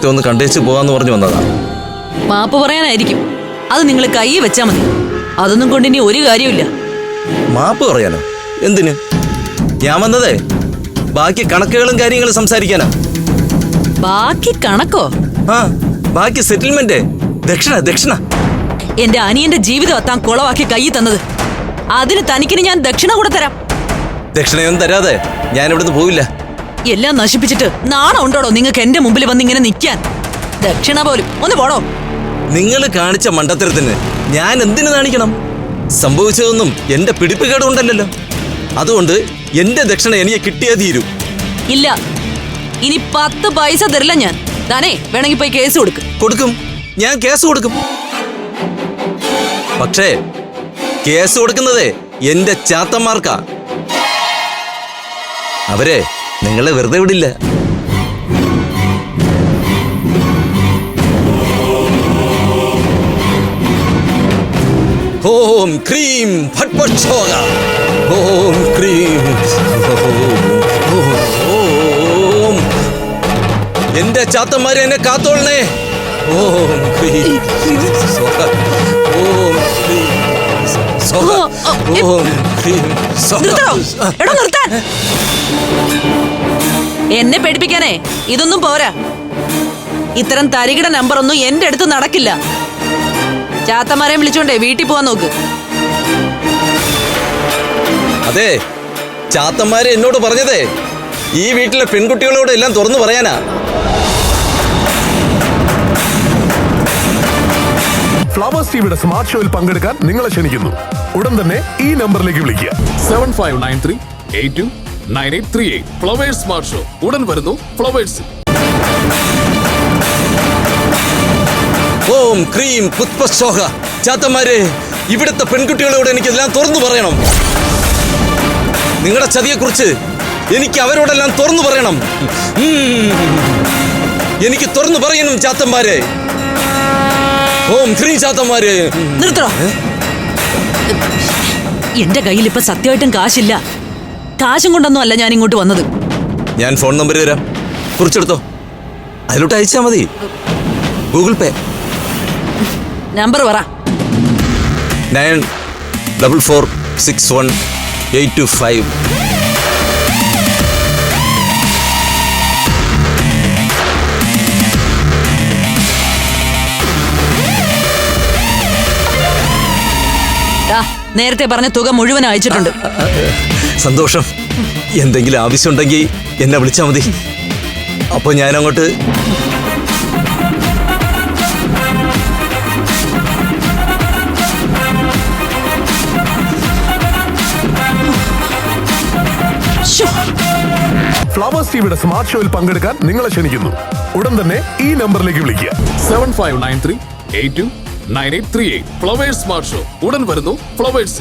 നേരത്തെ ഒന്ന് കണ്ടേച്ച് പോവാന്ന് പറഞ്ഞു വന്നതാ. മാപ്പ് പറയാനായിരിക്കും. അത് നിങ്ങൾ കൈ വെച്ചാ മതി. അതൊന്നും കൊണ്ട് ഇനി ഒരു കാര്യമില്ല. മാപ്പ് പറയാനോ? എന്തിന്? ഞാൻ വന്നതേ ബാക്കി കണക്കുകളും കാര്യങ്ങളും സംസാരിക്കാനാ. ബാക്കി കണക്കോ? ആ, ബാക്കി സെറ്റിൽമെന്റ്, ദക്ഷിണ. എന്റെ അനിയന്റെ ജീവിതം താൻ കുളവാക്കി കൈ തന്നത്. അതിന് തനിക്കിന് ഞാൻ ദക്ഷിണ കൂടെ തരാം. ദക്ഷിണയൊന്നും തരാതെ ഞാൻ ഇവിടുന്ന് പോവില്ല. എല്ലാം നശിപ്പിച്ചിട്ട് നാണം ഉണ്ടോടോ നിങ്ങൾക്ക് എന്റെ മുമ്പിൽ വന്ന് ഇങ്ങനെ നിൽക്കാൻ? ദക്ഷിണ പോലും ഒന്ന് പോടോ. നിങ്ങൾ കാണിച്ച മണ്ടത്തരത്തിന് ഞാൻ എന്തിനു കാണിക്കണം? സംഭവിച്ചതൊന്നും എന്റെ പിടിപ്പുകേട് കൊണ്ടല്ലോ. അതുകൊണ്ട് എന്റെ ദക്ഷിണ എനിക്ക് കിട്ടിയേ തീരൂ. ഇല്ല, ഇനി 10 പൈസ തരില്ല ഞാൻ. താനേ വേണമെങ്കിൽ പോയി കേസ് കൊടുക്കും. ഞാൻ കേസ് കൊടുക്കും. പക്ഷേ കേസ് കൊടുക്കുന്നതേ എന്റെ ചാത്തന്മാർക്കാ. അവരെ നിങ്ങളെ വെറുതെ വിടില്ല. ഓം ക്രീം ഫട്പക്ഷോഗ. ഓം ക്രീം. ഓം. എന്റെ ചാത്തന്മാരെ എന്നെ കാത്തോളണേ. ഓം ക്രീം. ഓം ക്രീം. ഓം ക്രീം. എന്നെ പേടിപ്പിക്കാനേ ഇതൊന്നും പോരാ. ഇത്തരം തരികിട നമ്പർ ഒന്നും എന്റെ അടുത്ത് നടക്കില്ല. ചാത്തമാരെ വിളിച്ചോണ്ടേ വീട്ടിൽ പോവാൻ നോക്ക്. അതെ, ചാത്തന്മാരെ എന്നോട് പറഞ്ഞതേ ഈ വീട്ടിലെ പെൺകുട്ടികളോട് എല്ലാം തുറന്നു പറയാനാ. ഫ്ലവേഴ്സ് ടിവിയുടെ സ്മാർട്ട് ഷോയിൽ പങ്കെടുക്കാൻ നിങ്ങളെ ക്ഷണിക്കുന്നു. ഉടൻ തന്നെ ഈ നമ്പറിലേക്ക് വിളിക്കുക. 7593829838. ഫ്ലവേഴ്സ് സ്മാർട്ട് ഷോ ഉടൻ വരുന്നു ഫ്ലവേഴ്സ്. ഓം ക്രീം പുഷ്പശോക. ചാത്തന്മാരെ, ഇവിടുത്തെ പെൺകുട്ടികളോട് എനിക്കെല്ലാം തുറന്നു പറയണം. നിങ്ങളുടെ ചതിയെക്കുറിച്ച് എനിക്ക് അവരോടെല്ലാം തുറന്നു പറയണം. എനിക്ക് തുറന്നു പറയണം ചാത്തന്മാരെ. ഓം ക്രീം ചാത്തന്മാരെ. നിർത്തോ. എന്റെ കയ്യിൽ ഇപ്പൊ സത്യമായിട്ടും കാശില്ല. കാശും കൊണ്ടൊന്നും അല്ല ഞാൻ ഇങ്ങോട്ട് വന്നത്. ഞാൻ ഫോൺ നമ്പർ തരാം, കുറിച്ചെടുത്തോ. അതിലോട്ട് അയച്ചാ മതി. ഗൂഗിൾ പേ. നമ്പർ പറ. 94461825. നേരത്തെ പറഞ്ഞ തുക മുഴുവൻ അയച്ചിട്ടുണ്ട്. സന്തോഷം. എന്തെങ്കിലും ആവശ്യമുണ്ടെങ്കിൽ എന്നെ വിളിച്ചാൽ മതി. അപ്പൊ ഞാൻ അങ്ങോട്ട്. ഫ്ലവേഴ്സ് ടിവിയുടെ സ്മാർട്ട് ഷോയിൽ പങ്കെടുക്കാൻ നിങ്ങളെ ക്ഷണിക്കുന്നു. ഉടൻ തന്നെ ഈ നമ്പറിലേക്ക് വിളിക്കുക. 7593829838. ഫ്ലവേഴ്സ് സ്മാർട്ട് ഷോ ഉടൻ വരുന്നു ഫ്ലവേഴ്സ്.